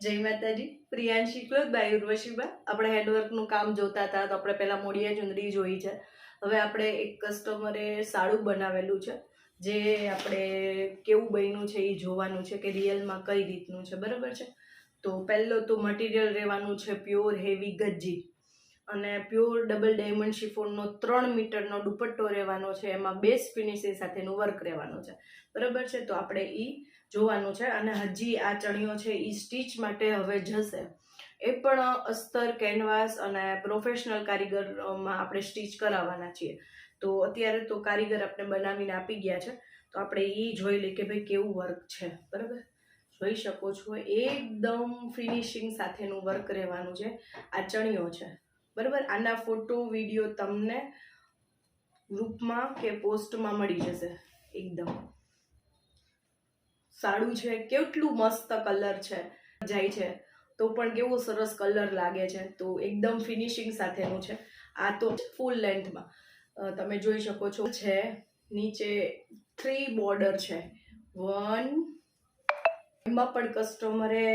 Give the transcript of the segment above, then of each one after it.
જય માતાજી. Priyanshi cloth by Urvashiba. આપણે હેન્ડવર્કનું કામ જોતા હતા તો આપણે પહેલાં મોડિયા ચુંદડી જોઈ છે. હવે આપણે એક કસ્ટમરે સાડું બનાવેલું છે, જે આપણે કેવું બન્યું છે એ જોવાનું છે કે રિયલમાં કઈ રીતનું છે. બરાબર છે. તો પહેલો તો મટીરિયલ રહેવાનું છે પ્યોર હેવી ગજ્જી, અને પ્યોર ડબલ ડાયમંડ શિફોનનો 3 મીટરનો દુપટ્ટો રહેવાનો છે. એમાં બેસ્ટ ફિનિશિંગ સાથેનું વર્ક રહેવાનું છે. બરાબર છે. તો આપણે એ જોવાનું છે. અને હજી આ ચણિયો છે એ સ્ટીચ માટે હવે જશે. એ પણ અસ્તર, કેનવાસ અને પ્રોફેશનલ કારીગરમાં આપણે સ્ટીચ કરાવવાના છીએ. તો અત્યારે તો કારીગર આપણે બનાવીને આપી ગયા છે, તો આપણે એ જોઈ લઈએ કે ભાઈ કેવું વર્ક છે. બરાબર, જોઈ શકો છો એકદમ ફિનિશિંગ સાથેનું વર્ક રહેવાનું છે. આ ચણિયો છે. બરાબર, આના ફોટો વિડીયો તમને ગ્રુપમાં કે પોસ્ટમાં મળી જશે. એકદમ સાડું છે, કેટલું મસ્ત કલર છે, જાય છે તો પણ કેવું સરસ કલર લાગે છે. તો એકદમ ફિનિશિંગ સાથેનું છે. આ તો ફૂલ લેન્થમાં તમે જોઈ શકો છો છે. નીચે 3 બોર્ડર છે. 1 એમાં પણ કસ્ટમરે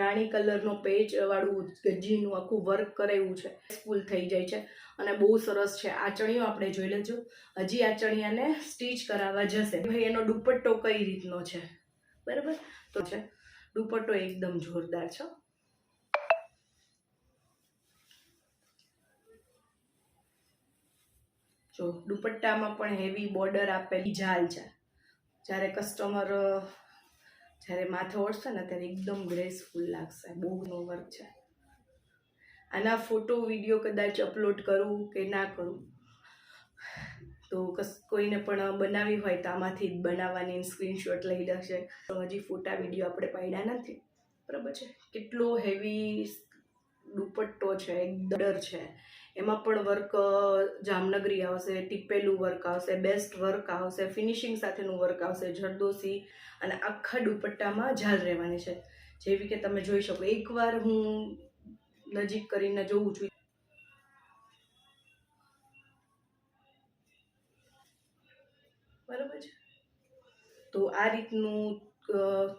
રાણી કલરનો પેચ વાળું ગજીનું આખું વર્ક કરાવ્યું છે. ફૂલ થઈ જાય છે અને બહુ સરસ છે. આ ચણિયો આપણે જોઈ લેજો. હજી આ ચણિયાને સ્ટીચ કરાવવા જશે. ભાઈ એનો દુપટ્ટો કઈ રીતનો છે. બરાબર, તો છે દુપટ્ટો એકદમ જોરદાર છે. જો દુપટ્ટામાં પણ હેવી બોર્ડર આપેલી જાલ છે. જ્યારે કસ્ટમર જ્યારે માથે ઓળશે ને ત્યારે એકદમ ગ્રેસફુલ લાગશે. બહુ નો વર્ક છે. આના ફોટો વિડીયો કદાચ અપલોડ કરું કે ના કરું, તો કોઈને પણ બનાવી હોય તો આમાંથી જ બનાવવાની સ્ક્રીનશોટ લઈ લેશે. તો હજી ફોટા વિડીયો આપણે પાડ્યા નથી. બરાબર છે. કેટલો હેવી દુપટ્ટો છે, એકદમ છે. એમાં પણ વર્ક જામનગરી આવશે, ટીપેલું વર્ક આવશે, બેસ્ટ વર્ક આવશે, ફિનિશિંગ સાથેનું વર્ક આવશે, જરદોસી, અને આખા દુપટ્ટામાં ઝાલ રહેવાની છે. જેવી કે તમે જોઈ શકો. એકવાર હું નજીક કરીને જોઉં છું. બરાબર છે. તો આ રીતનું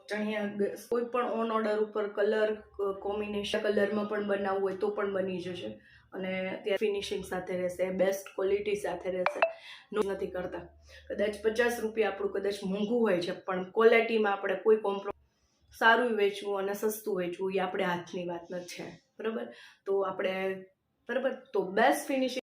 ચણિયા કોઈ પણ ઓન ઓર્ડર ઉપર કલર કોમ્બિનેશન કલરમાં પણ બનાવવું હોય તો પણ બની જશે. અને ત્યાં ફિનિશિંગ સાથે રહેશે, બેસ્ટ ક્વોલિટી સાથે રહેશે. નથી કરતા. કદાચ 50 રૂપિયા આપણું કદાચ મોંઘું હોય છે, પણ ક્વોલિટીમાં આપણે કોઈ કોમ્પ્રોમાઇઝ, સારું વેચવું અને સસ્તું વેચવું એ આપણે હાથની વાત નથી છે. બરાબર, તો આપણે બરાબર, તો બેસ્ટ ફિનિશિંગ